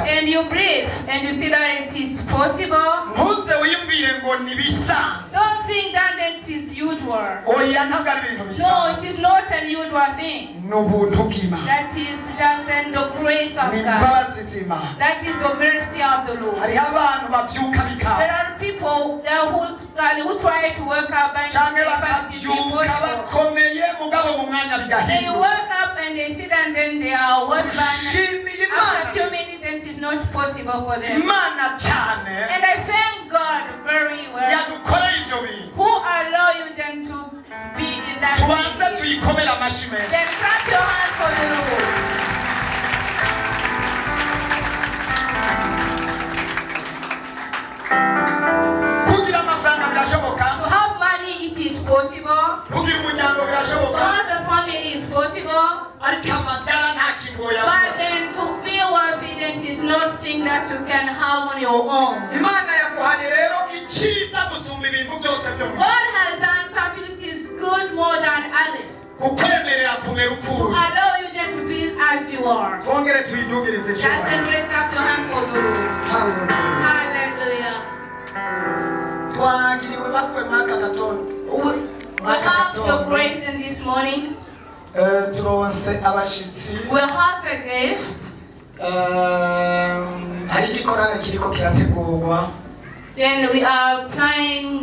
And you breathe and you see that it is possible. Don't think that it is usual. No, it is not an usual thing. That is just the grace of God. That is the mercy of the Lord. There are people who try to work up and they work up and they sit and then they are work after a few minutes and it is not possible for them. And I thank God very well who allow you then to be in that situation. Then clap your hands for the Lord. To have money, it is possible. To have a family is possible. But then to be worthy, that is not thing that you can have on your own. God has done something that is good more than others. To allow you then to be as you are. Just raise up your hand for the Lord. Hallelujah. We have your grace in this morning. We'll have a guest. Then we are planning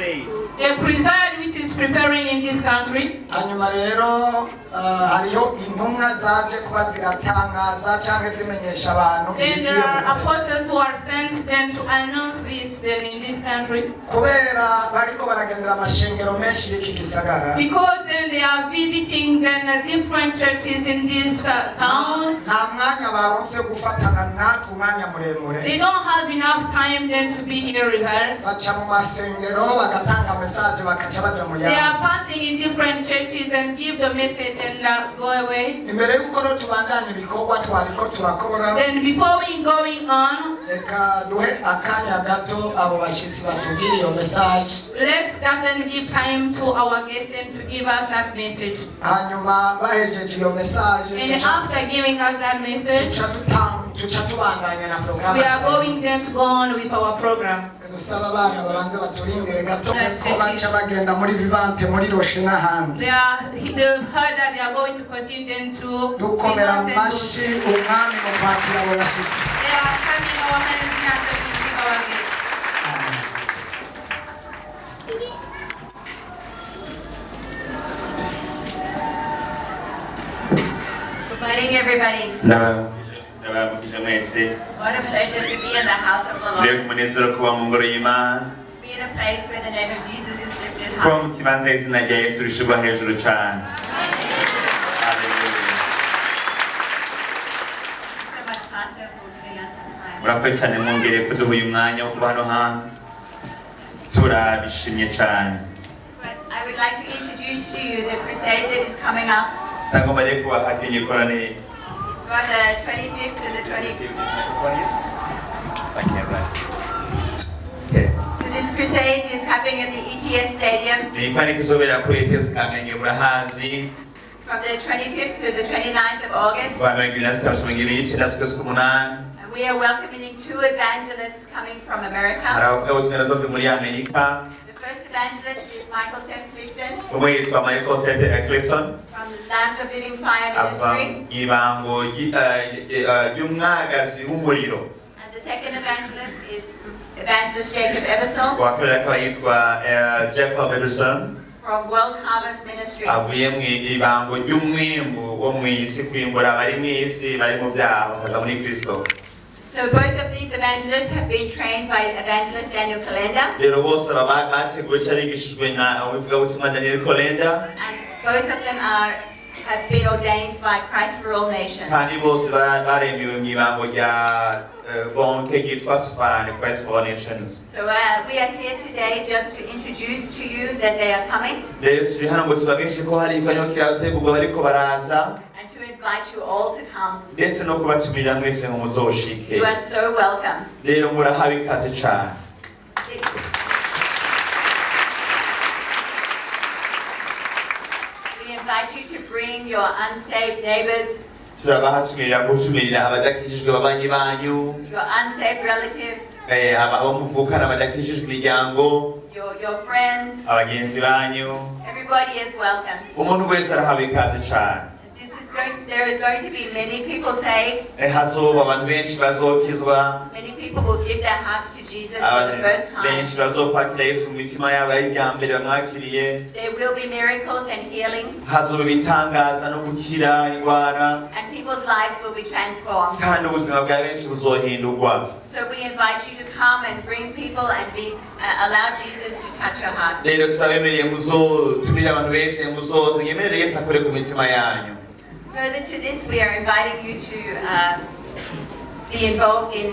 The crusade which is preparing in this country. Hanyuma rero hariho intumwa zaje kuba ziratangaza cyangwa zimenyesha abantu. Then there are apostles who are sent then to announce this then in this country. Kubera bariko baragendera amashengero menshi y'iki gisagara. Because then they are visiting then different churches in this town. Nta mwanya baronse gufatana natwe umwanya muremure. They don't have enough time then to be here rehearsed. Baca mu masengero bagatanga message bakaca baja mu They are yandi. passing in different churches and give the message and go away. Imbere y'uko rero tubandanya ibikorwa twariko turakora. Then before we going on, Reka duhe akanya gato abo bashitsi batubwire iyo message. let's start and give time to our guests and to give us that message. Hanyuma bahejeje iyo message. And after giving us that message, tuca tubandanya na program. we are going then to go on with our program. Dusaba abana babanze baturindire gato ko baca bagenda muri Vivante muri Roche n'ahandi. They heard that they are going to continue then to dukomera amashyi umwami mu kwakira abo bashyitsi. They are coming our hands now to receive our gifts. Good morning, everybody. What a pleasure to be in the house of the Lord. To be in a place where the name of Jesus is lifted high. So much, Pastor, for giving us some time. murakoze cyane mwongere kuduha uyu mwanya wo kuba hano hantu turabishimye cyane. But I would like to introduce to you the crusade that is coming up. Ntagomba rero kubaha igikorane. It's on the 25th to the 26th. So this crusade is happening at the ETS Stadium Igikorane kizobera kuri ETS Kamenge murahazi. from the 25th to the 29th of August. Kuva 26 z'ukwezi k'umunani. And we are welcoming two evangelists coming from Hari America. abavugabutumwa bavuye muri Amerika. The first evangelist is Michael Seth Clifton Umwe yitwa Michael Seth Clifton. from Lambs of Living Fire Ava Ministry. ibango ry'umwagazi w'umuriro. And the second evangelist is Evangelist Jacob Eversole Uwa kabiri akaba yitwa Jacob Ederson. from World Harvest Ministry. Avuye mu ibango ry'umwimbu wo mu isi kwimbura abari mu isi bari mu byaha bakaza muri Kristo. So both of these evangelists have been trained by Evangelist Daniel Kolenda, Rero bose bateguwe cyangwa bigishijwe na uvugabutumwa Daniel Kolenda, and both of them have been ordained by Christ for All Nations. kandi bose baremewe mu ibango rya bonke ryitwa Span Christ for All Nations. So we are here today just to introduce to you that they are coming Rero turi hano ngo tubamenyeshe ko hari ikanyo kirategurwa bariko baraza and to invite you all to come. ndetse no kubatumira mwese ngo muzoshike. You are so welcome. Rero murahawe ikaze cyane. We invite you to bring your unsaved neighbors, Turabahatumira gutumirira abadakijijwe babanyi banyu, your unsaved relatives, abo muvukana abadakijijwe imiryango, your friends. abagenzi banyu. Everybody is welcome. Umuntu wese arahawe ikaze cyane. There are going to be many people saved. Hazoba abantu benshi bazokizwa, Many people will give their hearts to Jesus for the abantu first time. benshi bazokwakira Yesu mu mitima yabo ari irya mbere bamwakiriye. There will be miracles and healings, Hazoba ibitangaza no gukira indwara, and people's lives will be transformed. kandi ubuzima bwa benshi buzohindurwa. So we invite you to come and bring people and allow Jesus to touch your hearts. Rero turabemereye muzotumira abantu benshi muzoze mwemerere Yesu akore ku mitima yanyu. Further to this, we are inviting you to be involved in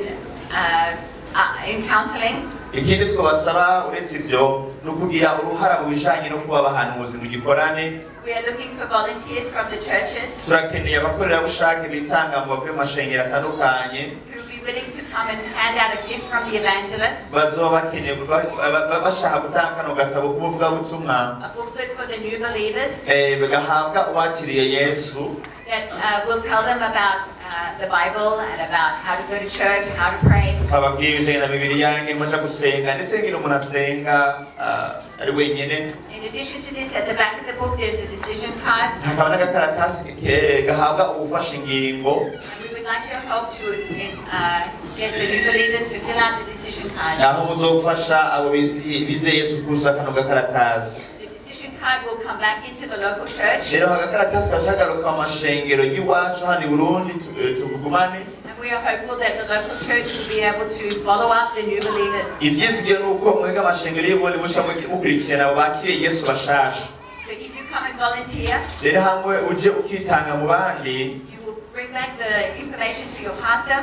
counseling. Ikindi twabasaba uretse ivyo no kugira uruhara mu bijanye no kuba abahanuzi mu gikorane. We are looking for volunteers from the churches Turakeneye abakorerabushake bitanga mu bavuye mu mashengero atandukanye. who will be willing to come and hand out a gift from the evangelist, Bazoba bakeneye bashaka gutanga kano gatabo k'ubuvugabutumwa a booklet for the new believers bagahabwa uwakiriye Yesu, that will tell them about the Bible and about how to go to church, how to pray. ababwira ibijanye na Bibiliya ngene muja gusenga ndetse ngene umuntu asenga ari wenyene. In addition to this, at the back of the book, there's a decision card. Hakaba n'agakaratasi gahabwa ubufasha ingingo. And we would like your help to get the new believers to fill out the decision card. aho muzofasha abo bizeye Yesu kuzuza kano gakaratasi. The decision card will come back into the local church. rero agakaratasi kashagaruka mu mashengero y'iwacu hano i Burundi tugumane. And we are hopeful that the local church will be able to follow up the new believers. ivyizigiro nuko mwega amashengero y'ubundi muca mukurikirana abo bakiriye Yesu bashasha. So if you come and volunteer, rero hamwe uje ukitanga mu bandi, you will bring back the information to your pastor,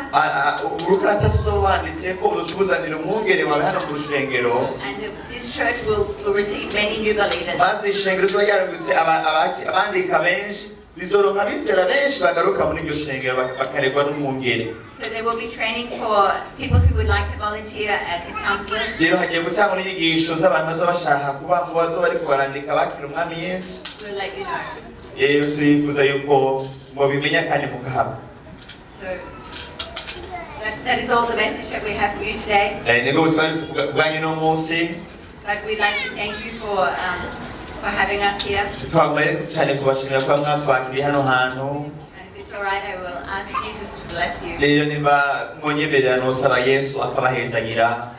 urukaratasi uzowanditse ko uzocubuzanira umwungere wawe hano mu rushengero, and this church will receive many new believers. maze ishengero rizoba ryarungitse abandika benshi, rizoronka abizera benshi bagaruka muri iryo shengero bakaregwa n'umwungere. So there will be training for people who would like to volunteer as a counselors. rero hagiye gutangwa n'inyigisho z'abantu bazoba bashaka kuba mu bazoba bariko barandika bakira umwami Yesu. We'll let you know. rero turifuza yuko mubimenya kandi mukahaba. So that is all the message that we have for you today. nibwo butumwa bwanyu no munsi. But we'd like to thank you for having us here. twagomba cyane kubashimira kuba mwatwakiriye hano hantu. And if it's all right, I will ask Jesus to bless you. rero nimba mwonyemerera nosaba Yesu akabahezagira.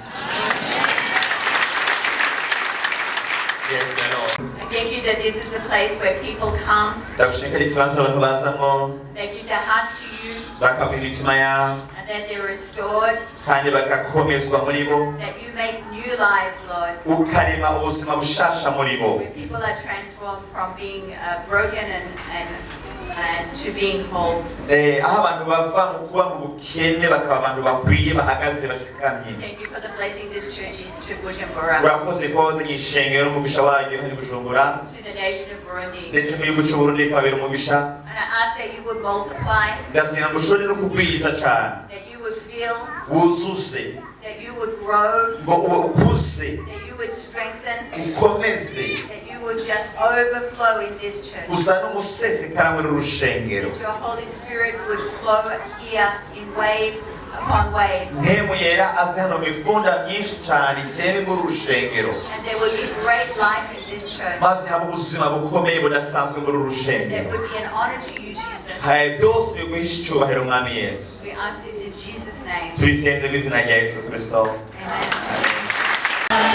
Yes, Lord. I thank you that this is a place where people come, ndagushimira ko ikibanza abantu bazamo they give their hearts to you, bakamuha imitima yabo and that they're restored, kandi bagakomezwa muri bo, that you make new lives, Lord. ukarema ubuzima bushasha muri bo, Where people are transformed from being broken and to being whole. aho abantu bava mu kuba mu bukene bakaba abantu bakwiye bahagaze bashikamye. Thank you for the blessing this church is to Bujumbura, urakoze ko wazanye ishengero n'umugisha waryo hano i Bujumbura to the nation of Burundi. ndetse mu gihugu cy'Uburundi kabera umugisha. And I ask that you would multiply, ndasenga ngo ushobore no kugwiza cyane, that you would fill, wuzuze, that you would grow, ngo ukuze, that you would strengthen, ukomeze, that you would just overflow in this church. uzane umusesekara muri uru rushengero. That your Holy Spirit would flow here in waves upon waves. mpemu yera aze hano mifunda myinshi cyane itere muri uru rushengero, And there would be great life in this church. maze haba ubuzima bukomeye budasanzwe muri uru That rushengero. would be an honor to you, Jesus. hari byose biguhisha icyubahiro mwami Yesu. We ask this in Jesus' name. tubisenze mu izina rya Yesu Kristo. Amen.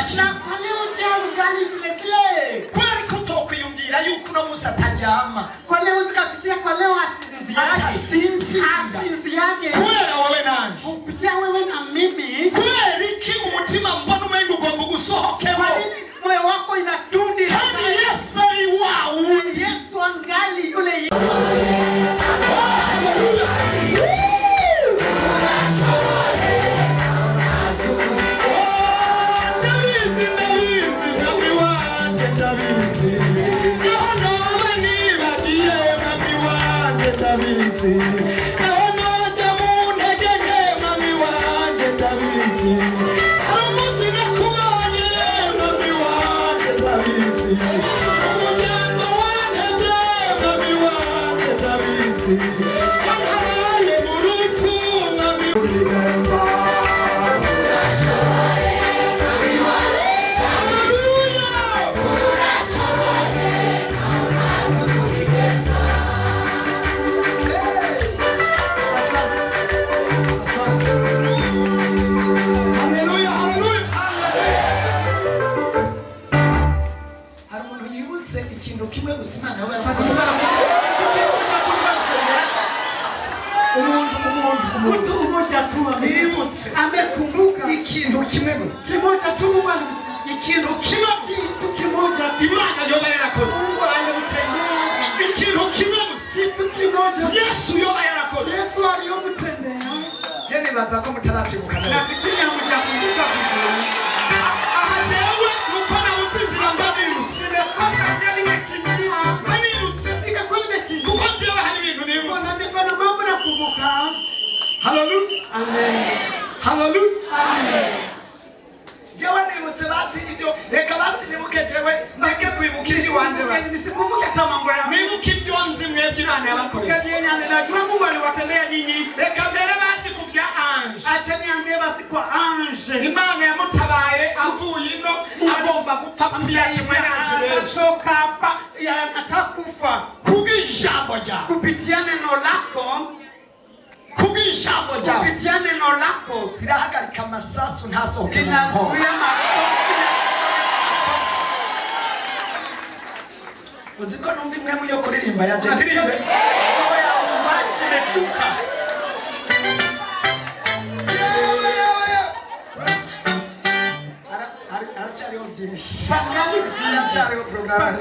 kimwe kwari kutokwiyumvira yuko uno musi ataryama atasinzira kubera wowe nanje kubera iki umutima mbona umenga ugomba gusohokemo kandi Yesu ari wawundi Yesu yoba yarakoze. Yesu aliyomtendea. Jeni baza ko mutaracibuka neza. Nafikiria mtakumbuka vizuri. Ajewe mukona utizira mbabirutse. Nimepaka ngali wekimbia. Mbabirutse. Ikakuwa nimekimbia. Kuko jewe hari ibintu nibutse. Wanabikana mambo na kuvuka. Hallelujah. Amen. Hallelujah. Amen. Jewe nibutse basi ibyo reka basi nibuke jewe ndeke kwibuka ibyo wanje basi. Nisikumbuke kama mambo yangu. Nibuke ibyo nzi mwebwe Imana yabakoreye. Najua Mungu aliwatendea nyinyi. Reka mbere basi kuvya ange. Ataniambia basi kwa ange. Imana yamutabaye avuye ino agomba gupfa pia kimwe nanje rero. Soka hapa atakufa. Kubw'ijambo ryawe. Kupitia neno lako. Kubw'ijambo ryawe. Kupitia neno lako. Birahagarika amasasu ntasohoke mu nkono. Uziko numva imwe mu yo kuririmba ya Jennifer. Arachariho programu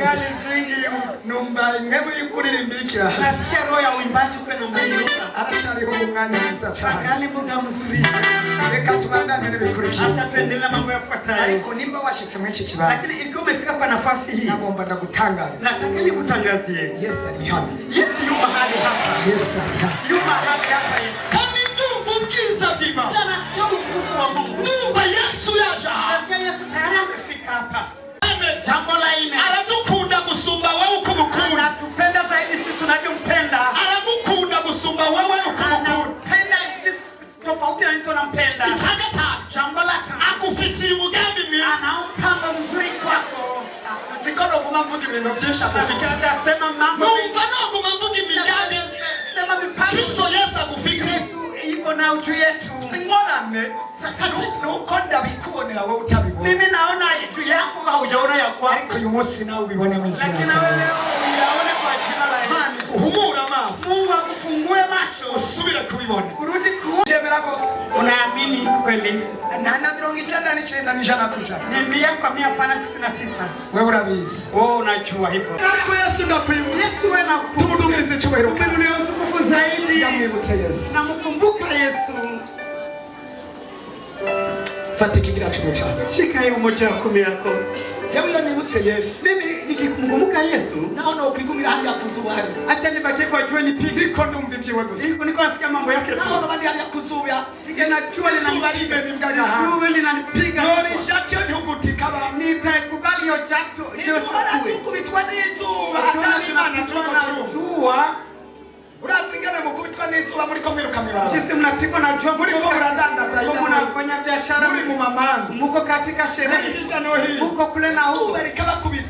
numva imwe mu yo kuririmba ikirasi. Nasikia roho ya uimbaji kwenu mbele. Arachariho umwanya mwiza cyane. Akali muda mzuri. Reka tubandane n'ibikurikira. Atapendela mambo yafuatayo. Ariko nimba washitse mu iki kibanza. Lakini ikiwa umefika kwa nafasi hii. Nagomba ndagutangariza. Nataka nikutangazie. Yesu ari hano. Yesu yu mahali hapa. Yesu ari hano. Yu mahali hapa. Kama ndumva ubwiza bw'Imana. Nasikia utukufu wa Mungu. Ndumva Yesu yaje hapa. Nasikia Yesu tayari amefika hapa. Jambo la ine. Aradukunda gusumba wewe uko mukunda. Anatupenda zaidi sisi tunavyompenda. Aradukunda gusumba wewe uko mukunda. Anapenda sisi tofauti na sisi tunampenda. Jambo la tano. Akufisi umugambi mwiza. Anaupanga mzuri kwako. Zikono kumamvuga ibintu byinshi agufite. Ndasema mambo. Numva no kumamvuga imigambi. Sema mipango. Kristo Yesu agufite. Iko na utu yetu. Ngorane. Nuko ndabikubonera wowe utabibona. Mimi naona itu yako haujaona ya kwako. Ariko uyu munsi nawe ubibone mu izina rya Yesu. Yaone kwa jina la Yesu. Mani kuhumura amaso. Mungu akufungue macho. Usubire kubibona. Kurudi kujemera gose. Unaamini kweli? Na 99 n'ijana kujana. Ni 100 pana 99. Wewe urabizi. Wewe unajua hivyo. Ariko Yesu ndakwiyumva. Yesu wewe na kumudugiriza cyubahiro. Ukeneye utukufu zaidi. Yamwibutse Yesu. Namukumbuka Yesu. Fata kigira cyo cyane. Shika hiyo moja ya 10 yako. Jewe yo nibutse Yesu. Mimi nikikumbuka Yesu, naona ukwigumira hali ya kuzuba. Hata nibake kwa jua nipige. Niko ndumva ibyiwe gusa. Niko nasikia mambo yake. Naona bandi hali ya kuzuba. Nigena jua linanibarika nimgaga hapa. Jua linanipiga. Nori shakyo nhugutika ba. Nitakubali hiyo jato. Ndio tukubitwa n'izuba. Atari Imana tuko Urazingana mukubitwa n'izuba muri komero kamera. Sisi mnapigwa na jua muri ko muradandaza hiyo. Mnafanya biashara muri mu mamanzi. Muko katika sherehe. Muko kule na huko.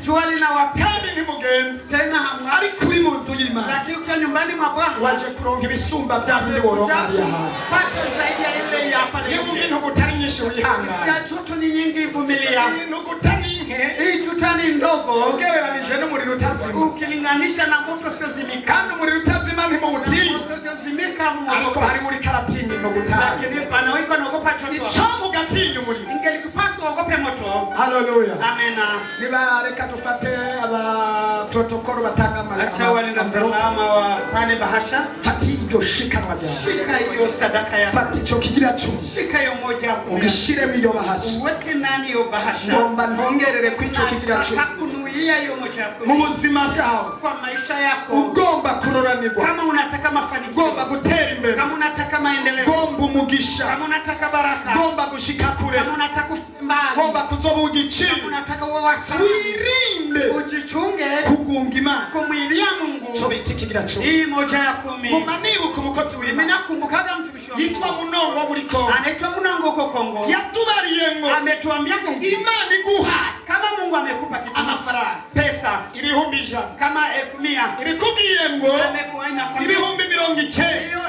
Jua linawapika. ntimugende tena hamna. ari kuri mu nzu y'Imana Lakini ukiwa nyumbani mwa Bwana waje kuronka ibisumba bya bindi woronka hariya hantu pata zaidi ya ile ya hapa niba ibintu gutari nyinshi wihangana ya chutu ni nyingi vumilia. ibintu gutari nke Hii chuta ni ndogo ugereranije n'umuriro utazima ukilinganisha na moto usiozimika. kandi umuriro utazima ntimuwutinya Moto usiozimika ariko hari uri karatinya no gutanga lakini panawiko naogopa choto. icyo mugatinya umuriro Ingelikupasa uogope moto. haleluya Amena. niba reka dufate aba protocol batanga Acha wale na salama wa pale bahasha. fati iryo shikanwa ryawe Shika hiyo sadaka ya. fati icyo kigira cumi Shika hiyo moja. ugishiremo iyo bahasha Uweke ndani hiyo bahasha. ngomba ntongerere ku icyo kigira cumi Kunuia hiyo moja. mu buzima bwawe Kwa maisha yako. ugomba kuroranirwa Kama unataka mafanikio. ugomba gutera imbere Kama unataka maendeleo. ugomba umugisha Kama unataka baraka. ugomba gushika kure Kama unataka mbali. ugomba kuzoba ugiciro Kama unataka uwe wasa. wirinde Ujichunge kugunga Imana kumwilia Mungu. cyo bita ikigira cumi Hii moja ya 10. ngoma nibuka umukozi Mimi w'Imana nakumbukaga mtumishi wa yitwa Mungu. Munongo wo muri Kongo Anaitwa Munongo huko Kongo. yatubariye ngo Ametuambia hivi. Imana iguha Kama Mungu amekupa kitu. amafaranga Pesa. ibihumbi ijana Kama 1,100. irikubwiye ngo Amekuaina kwa ibihumbi 90 hiyo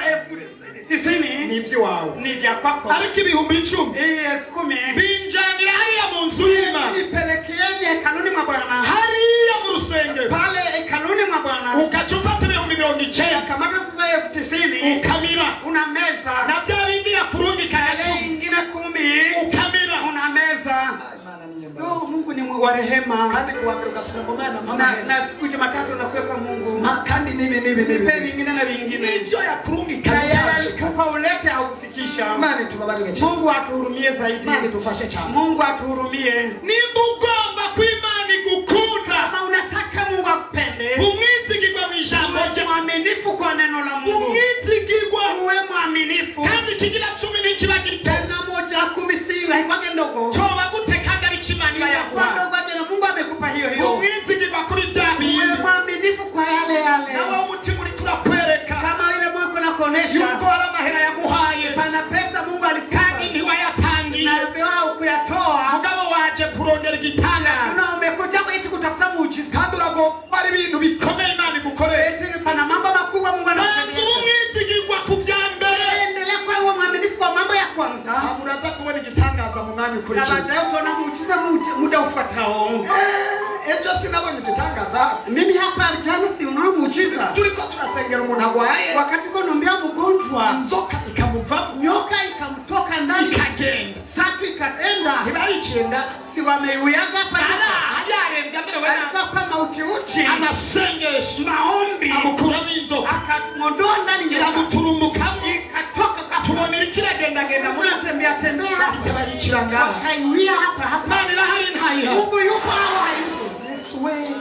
90 ni iby'iwawe ni vya kwako. ariko ibihumbi 10 Hii 10,000 binjanira hariya mu nzu y'Imana nipelekeeni hekaluni mwa Bwana. hariya mu rusengero Pale hekaluni mwa Bwana. ugaca ufata ibihumbi 90 Kamata sasa 90 ukamira una meza. na bya bindi yakurungika ya Ile 10 ingine 10 ukamira una meza. Imana ni Oh, nyembazi Mungu ni wa rehema. kandi kuwambira ugasubira mu Mana mpamahera Na siku Jumatatu nakuwa kwa Mungu. kandi nibi Nipe vingine na vingine. ibyo yakurungika Na yeye bitashika alikupa ulete haufikisha. Imana tubabarire cyane Mungu atuhurumie zaidi. Imana dufashe cyane Mungu atuhurumie. nimba ugomba ko Imana igukunda Kama unataka Mungu akupende, umwizigirwa mu ijambo uwe rye mwaminifu kwa neno la Mungu. umwizigirwa Uwe mwaminifu. kandi kigira 10 n'ikiba gito Tena moja 10 si haipage ndogo. cyoba gute kandi ari kimana Kwa yaguha ndogo tena Mungu amekupa hiyo hiyo. umwizigirwa kuri bya Uwe bindi mwaminifu kwa yale yale. nawe umutima uri kurakwereka Kama ile Mungu anakuonesha. yuko hari amahera yaguhaye Pana pesa Mungu alikupa. kandi ntiwayatangiye Na wewe kuyatoa. mugabo waje kurondera igitangaza Na umekuja ili kutafuta muujiza. kandi uragomba ari ibintu bikomeye Imana igukorera Eti pana mambo makubwa Mungu banza anafanya. umwizigirwa ku bya mbere Endelea kwa uwe mwaminifu kwa mambo ya kwanza. uraza kubona igitangaza mu mwanya Na ukurikira baadaye utaona muujiza muda ufuatao. ejo sinabonye igitangaza Mimi hapa jana si unaona muujiza. turiko turasengera umuntu agwaye Wakati uko naombea mgonjwa, inzoka ikamuvamo nyoka ikamtoka ndani, ikagenda satu ikaenda. ntibayicenda Si wameuyaga hapa ara hayarembye amerewe nabi hapa mauti uchi. amasengesho Maombi amukuramo inzoka akamondoa ndani nyoka. iramuturumbukamo Ikatoka tubonera ikiragendagenda muri tembea tembea. itabayicira ngaha Wakaiwia hapa. Imana irahari ntayiha Mungu yupo au hayupo?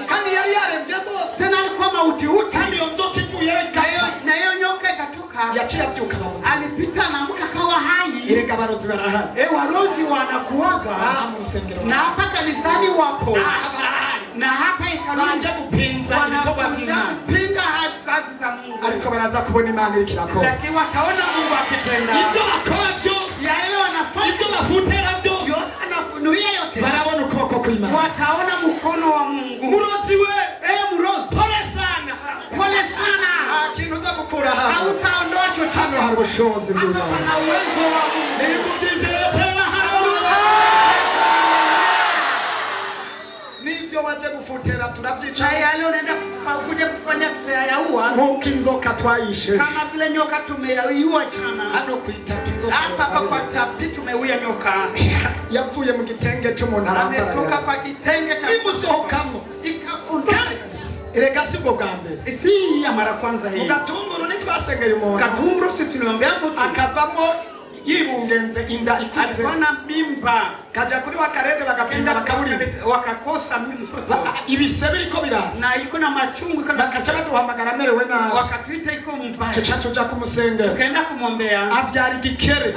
kandi yari yarembye rwose Tena alikuwa mauti uchi. kandi iyo nzoka ivuyeho ikapfa Na hiyo nyoka ikatoka. yaciye abyuka bamuzi Alipita na mka kawa hai. erega abarozi barahari Warozi wanakuwaga. aha mu rusengero Na hapa kanisani wapo. aha barahari Na hapa ikanuni baje gupinza ibikorwa by'Imana pinga kazi za Mungu. ariko baraza kubona Imana iriko irakora Lakini wataona Mungu akitenda. ibyo bakora byose Yale wanafanya ibyo bafutera byose yote anafunulia yote. barabona ukuboko kw'Imana Wataona mkono wa Mungu. murozi we Murozi. pole sana Pole sana. kintu uza gukura hano Hautaondoa hano chochote. hari ubushobozi bw'Imana Hapa na uwezo wa Mungu. niba ubyizeye tera haleluya nivyo waje gufutera turabyica Na yale unaenda kuja kufanya kuyaua. nk'uko inzoka twayishe Kama vile nyoka tumeiua jana. hano kwitapa inzoka Hapa kwa tapi tumeuya nyoka. yavuye mu gitenge cy'umuntu Ametoka arambara kwa kitenge cha imusohokamo ikaondoka. erega si bwo bwa mbere Si ya mara kwanza hii. mugatunguru nitwasengeye umuntu Katumro si tuliambia mtu akavamo yibungenze inda ikuze alikuwa na mimba. kaja kuri wakarebe bagapinda bakaburi Wakakosa mtoto. ibise biriko biraza Na iko na machungu kama bakaca baduhamagara amerewe nabi wakatuita iko mbaya. tuca tuja kumusengera Tukaenda kumwombea. avyara igikere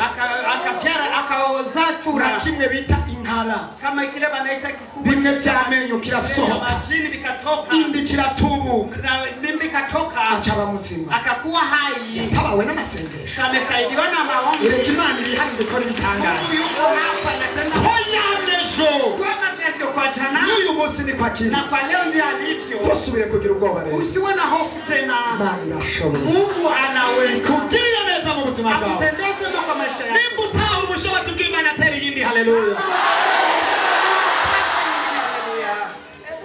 Akavyara akaozaa na chura. kimwe bita inkara Kama kile banaita kikubwa. bimwe vy'amenyo kirasohoka Majini vikatoka. indi kiratubuka Na mimba ikatoka. acaba muzima Akakuwa hai. yatabawe n'amasengesho Amesaidiwa na maombi. erega Imana iri hano gukora ibitangaza Yuko hapa na tena ko yamejo kwa mateso kwa jana. n'uyu munsi ni kwa kile. Na kwa leo ndio alivyo. Usubire kugira ubwoba rero. Usiwe na hofu tena. Bali nashoboye. Mungu anaweza. Kugira neza mu buzima bwawe. Akutendee kwema kwa maisha yako. Nimba utaha ubushobozi bw'Imana atera iyindi haleluya.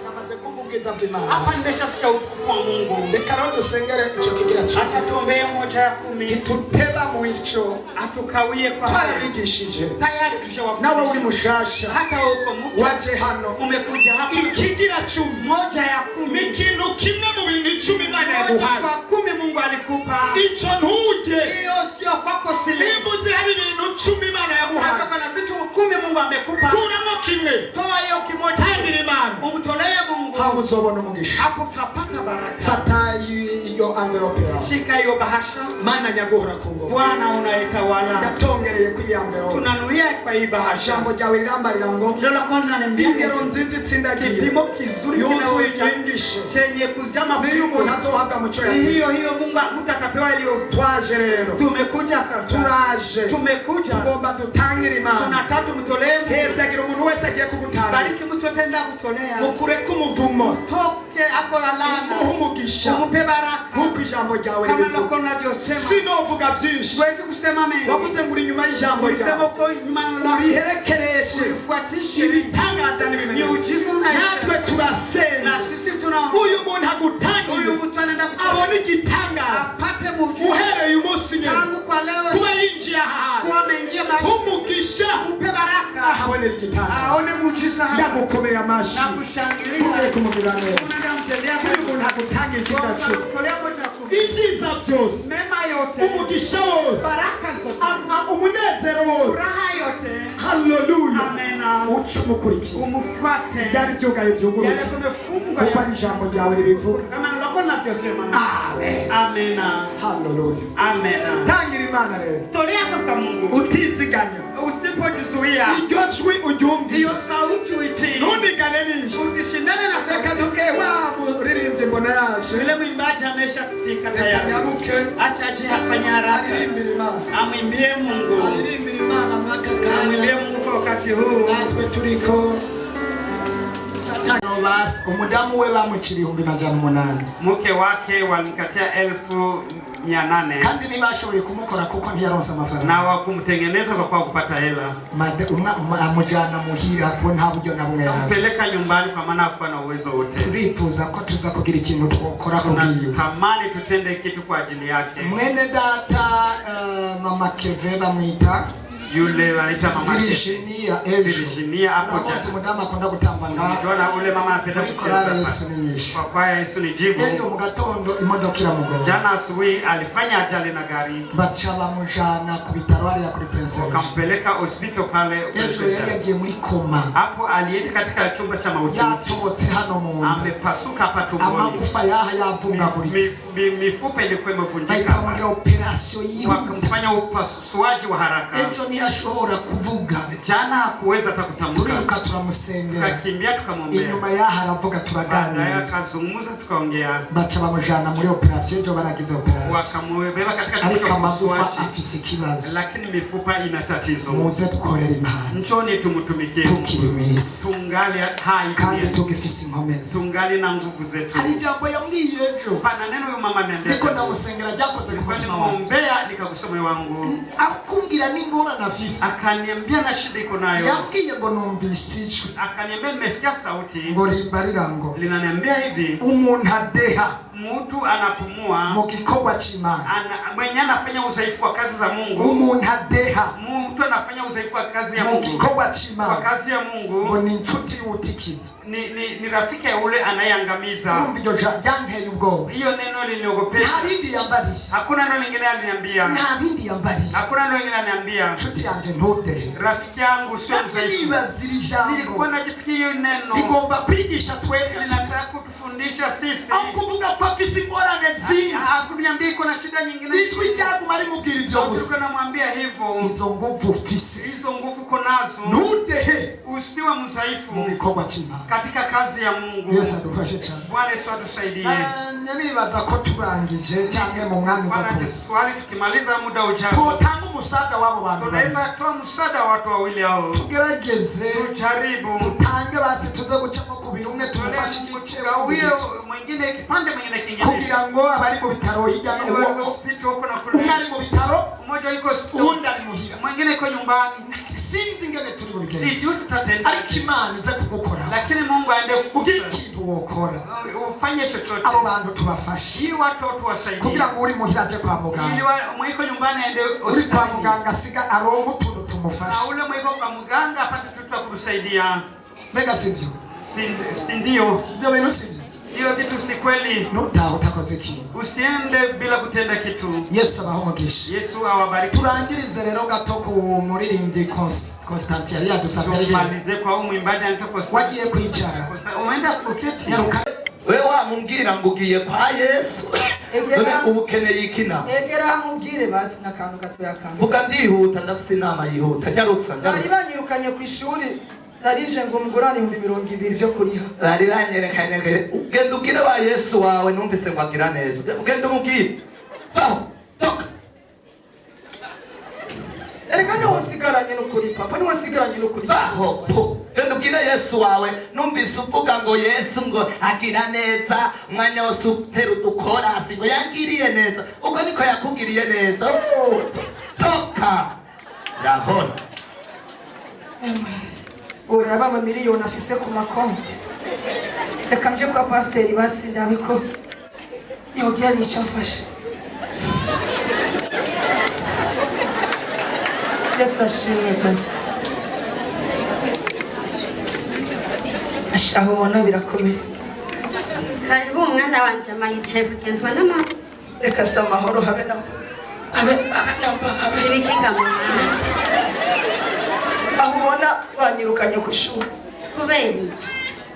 Namaze kumugeza bw'Imana. Hapa nimeshafika utukufu wa Mungu. Reka rero dusengere icyo kigira cyo. Atatuombee 1:10. Ituteba mu ico. Atukawie kwa haya. Twarabigishije. Tayari tushawafundisha. Nawe uri mushasha. Hata uko mpya. Waje hano. Umekuja hapa. Ikigira 10. 1:10. Ni kintu kimwe mu bintu 10 Imana yaguhaye. 10 Mungu alikupa. Ico ntuje. Hiyo sio kwako sile. Nimbuze hari ibintu 10 Imana yaguhaye. Hata na vitu 10 Mungu amekupa. Kuramo kimwe. Toa hiyo kimoja. Tandira Imana. Umtolee Mungu. Hapo uzobona umugisha. Hapo utapata baraka. Fata iyo envelope yawe. Shika hiyo bahasha. Mana nyaguhora ku ngoma. Bwana unaitawala. Yatongereye ku envelope. Tunanuia kwa hii bahasha. Jambo ryawe rirambarira ngo. Ndio la kwanza ni Ingero nziza itsindagiye. Kipimo kizuri yuzuye inyigisho. chenye kujama Niyo umuntu azohabwa mu cyo yateze. hiyo Mungu atakapewa iliyo. Twaje rero. Tumekuja sasa. Turaje. Tumekuja. Tugomba dutangire Imana. Tunataka tumtolee. Hezagira umuntu wese agiye kugutanga. Bariki mtu atenda kutolea. Mukure ku muvumo. Toke hapo alama. Umugisha. Umupe baraka. Nkuko ijambo ryawe Kama ribivuga. nako unavyosema. Sinovuga byinshi. Siwezi kusema mengi. Wavuze ngo uri nyuma y'ijambo ryawe. Sema uko nyuma ya Uriherekereshe. kufuatisha Ibitangaza n'ibimenyetso. miujiza na Natwe turasenga. na sisi tunaomba. Uyu muntu agutangiye. Huyu mtu anaenda Abona igitangaza. apate muujiza. Uhereye umunsi nyine. Tangu kwa leo. Kuba yinjiye aha. Kuwa ameingia mahali. Umugisha. Upe baraka. Ahabonera igitangaza. Aone muujiza. Ndagukomeye amashyi. Na kushangilia. Ugiye kumugirira neza. Unaenda mtendea Uyu muntu agutangiye ikidacu. kutolea moja kumi. Ibyiza byose. Mema yote. Umugisha wose. Baraka zote. Umunezero wose. Furaha yote. Haleluya. Amena. Ucumukurikiye. Umufuate. Byari byugaye byuguruye. Yale kumefungwa. Kuko ari ijambo ryawe ribivuga. Kama nilikuwa navyosema. Amen. Amena. Haleluya. Amena. Tangira Imana rero. Tolea kwa Mungu. Utiziganya. Usipojizuia. Iryo jwi uryumvire. Hiyo sauti uitii. Ntunigane n'ijwi. Usishindane na Reka sauti. duke wa muririmbyi mbona yaje. Yule mwimbaji ameshafika Reka tayari. nyaruke. Acha aje afanye haraka. Aririmbire Imana. Amwimbie Mungu. Aririmbire Imana mwaka Amwimbie kanya. Mungu kwa wakati huu. Natwe turiko. Umudamu we bamukira 800. Mke wake walimkatia 800 Kandi ntibashoboye kumukora kuko ntiyaronse amafaranga. na wakumtengeneza kwa kupata hela. Amujyana muhira we nta buryo na bumwe yari. Kumpeleka nyumbani kwa maana hakuwa na uwezo wote. Turifuza ko tuza kugira ikintu twokora kubwiwe. Tunatamani tutende kitu kwa ajili yake. Mwene data mama Keve bamwita Yule wanaita mama Virginia Virginia hapo jana. jana. Mudama akunda gutambanga. Ndio ule mama anapenda Korale Yesu kucheza. ni nyinshi. Kwa kwaya Yesu ni jibu. Ejo mu gatondo imodoka iramugonga. Jana asubuhi alifanya ajali na gari. Baca bamujana ku bitaro hariya kuri Prince. Wakampeleka hospital pale. Ejo yari yagiye muri koma. Hapo alienda katika chumba cha mauti. Yatobotse hano mu nda. Amepasuka hapa tumboni. Amagufa yaha yavungaguritse. Mifupa ilikuwa imevunjika. Bayikamubwira operasiyo yihuta. Wakamfanya upasuaji wa haraka. Ejo ntiyashobora kuvuga. Jana hakuweza hata kutamka. Turiruka turamusengera. Tukakimbia tukamwombea. Inyuma yaha aravuga Baadaye turaganira. akazungumza tukaongea. Baca bamujana muri operasiyo ejo baragize operasiyo. Wakamubeba katika chumba Ariko cha amagufa upasuaji. afise ikibazo. Lakini mifupa ina tatizo. Muze dukorera Imana. Njoni tumutumikie. Tukiri mwisi. Tungali hai Kandi dunia. tugifise inkomezi. Tungali na nguvu zetu. Hari ijambo yambwiye ejo. Pana neno huyo mama Niko niambia. ndamusengera ryakoze ku mutima wanjye. Nimwombea nikagusoma wangu. Akumbwira n'ingorane afise. Akaniambia na shida iko nayo. Yambwiye ngo numvise ijwi. Akaniambia nimesikia sauti. Ngo rimbarira ngo. Linaniambia hivi. Umuntu adeha Mtu anapumua. mu gikorwa cy'Imana. Mwenye anafanya udhaifu kwa kazi za Mungu. Umuntu adeha Mtu anafanya udhaifu kwa kazi ya mu Mungu. gikorwa Kwa cy'Imana. kazi ya Mungu. Ngo ni inshuti y'utikiza. Ni rafiki ya ule anayeangamiza. Urumva iryo ryanteye ubwoba. Hiyo neno liniogopesha. Nta bindi yambariye. Hakuna neno lingine aliniambia. Nta bindi yambariye. Hakuna neno lingine aliniambia. Inshuti yanjye ntudehe. Rafiki yangu sio udhaifu. Nibaza iri jambo. Nilikuwa najifikia hiyo neno. Rigomba kwigisha twebwe. Linataka kutufundisha sisi. Aho kuvuga ko afise ingorane zindi. Hakuniambia iko na shida nyingine. Ijwi ryaguma rimubwira ibyo gusa. Tuko namwambia hivyo. Izo nguvu ufise. Hizo nguvu uko nazo ntudehe usiwe mu mzaifu gikorwa cy'Imana. katika kazi ya Mungu. Yesu adufashe cyane. Bwana Yesu atusaidie. Nibaza ko turangije cyangwa mu mwanya uza Bwana kuza swali tukimaliza muda ujao tutanga umusaada w'abo bantu tunaweza toa msaada wa watu wawili hao. tugerageze Tujaribu tutange basi tuze gucamo ku birumwe tumufashe igice huyo mwingine kipande mwingine kingine kugira ngo abari mu bitaro hirya no hino umwe ari mu bitaro mmoja yuko uwundi ari muhira mwingine yuko nyumbani. sinzi ingene turi mu Sijui bigenzi tutatenda, ariko Imana ize kugukora lakini Mungu aende kugira kukupa ikintu wokora ufanye chochote. abo bantu tubafashe Ili watu wasaidie. kugira ngo uri muhira aje kwa Ili muganga mwiko nyumbani aende uri kwa hospitali. muganga asiga aronke utuntu tumufashe Na ule mwiko kwa mganga apate tuta kusaidia. mbega sivyo Ndio. ibyo bintu sivyo Hiyo vitu si kweli. nutaho utakoze ikintu Usiende bila kutenda kitu. Yesu abaho umugisha Yesu awabariki. turangirize rero gato ku muririmbyi Constantin yari yadusabye Tumalize kwa mwimbaji anza kwa wagiye kwicara umeenda kuketi. nyaruka we wamubwira ngo ugiye kwa Yesu none ubu ukeneye ikina egera mubwire basi nakantu gatoyakanga vuga ndihuta ndafise inama yihuta nyarutsa bari nyarutsa banyirukanye ku ishuri narije ngo mugurane 200 byo kuriha bari banyerekanye ugenda ubwire wa Yesu wawe numvise ngo agira neza ugenda umubwire toka erega ni wasigaranye n'ukuri papa ni wasigaranye n'ukuri baho genda ubwire Yesu wawe numvise uvuga ngo Yesu ngo agira neza umwanya wose utera udukorasi ngo yangiriye neza uko niko yakugiriye neza toka yahona uraba amamiliyoni afise ku makonti reka nje kwa pasiteri basi ndabiko yogira nicyo mfashe Yesu ashimwe kazi aho ubona birakomeye karibu umwana wanje amayicaye kugenzwa n'amahoro reka si amahoro habe na ibikiga mu aho ubona banyirukanye ku ishuri kubera iki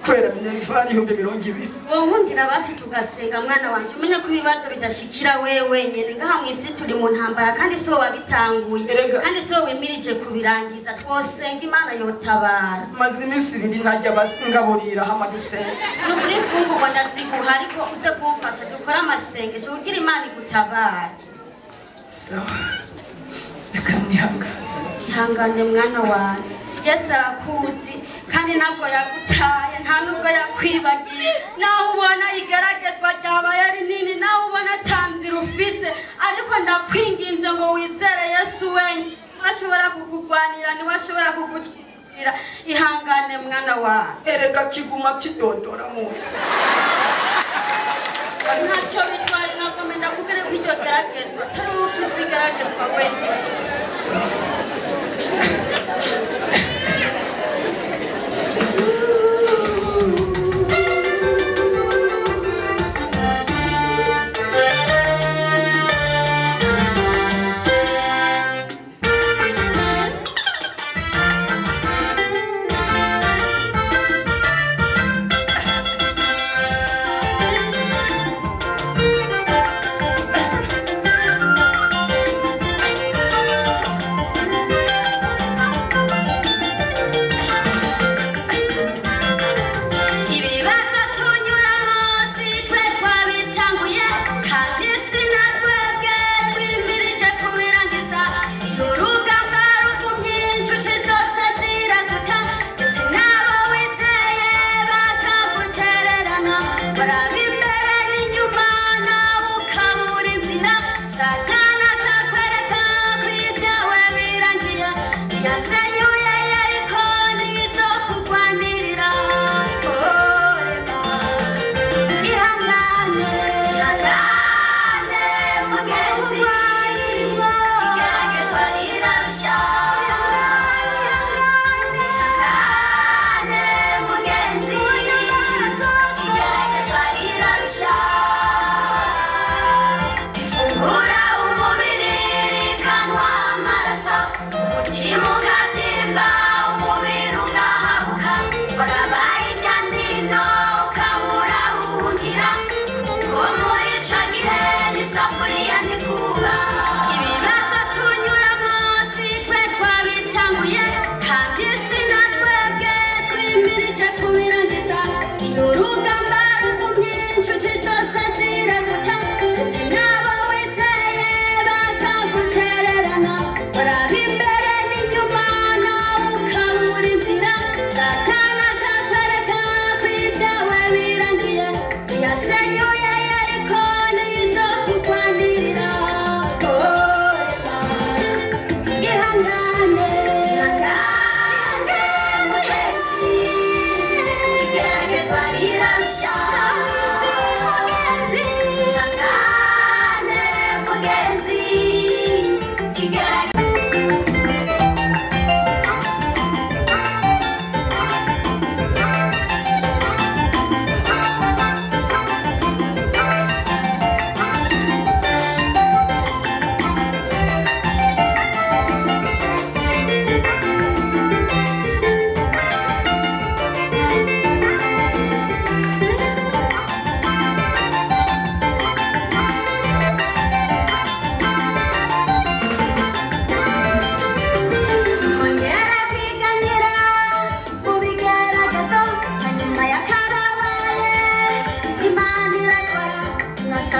kubera minerivani 200 uwo nkundira basi tugasenga mwana wanje umenye ko ibibazo bidashikira wewe nyene ngaha mw'isi turi mu ntambara kandi si wowe wabitanguye kandi si wowe wimirije kubirangiza twosenga Imana yotabara maze iminsi 2 ntajya basingaburira hama dusenga nukuri imfungurwa ndaziguha ariko uze kumfasha dukore amasengesho kugira Imana igutabara sawa reka nihanga ihangane mwana wanjye Yesu arakuzi kandi ntabwo yagutaye nta nubwo yakwibagiye nawe ubona igeragezwa ryabaye ari nini nawe ubona atanzira ufise ariko ndakwinginze ngo wizere Yesu wenyine washobora kukugwanira niwe ashobora kugukira ihangane mwana wanjye erega kiguma kidondora mu ntacyo bitwaye nagomba ndakubwire ko iryo geragezwa atari wowe ufise igeragezwa wenyine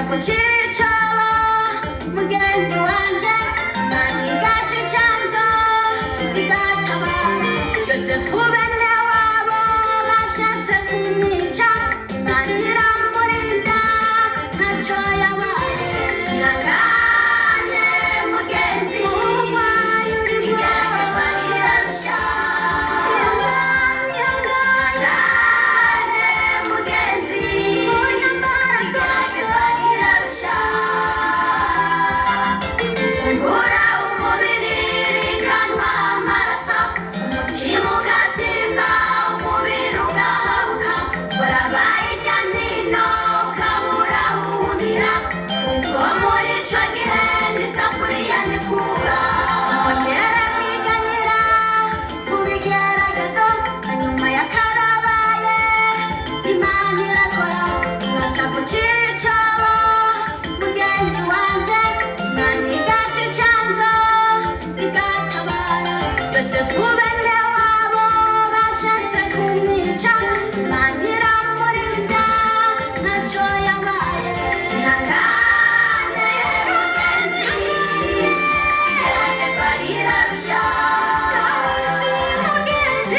kuchichala mugenzi wanje manigashe chanzo igatabara Yozefu bene wabo bashatse kumwica Imana iramurinda ntacyo yabaye ihangane mugenzi urwaye urimo igeragezwa rirarusha ihangane mugenzi igeragezwa rirarusha zungura umubiri rikanwa amaraso umutima ukabyimba umubiri ugahabuka warabaye irya nino ukabura uhungira kuko muri ico gihe n'isafuriya ntikura ongera kwiganyira ku bigeragezo hanyuma yakarabaye Imana irakora mwasa ku cicaro mugenzi wanje Imana igaca icanzo igatabara Yozefu bene wabo bashatse kumwica Imana iramurinda ntacyo yabaye ihangane mugenzi igeragezwa rirarusha mugenzi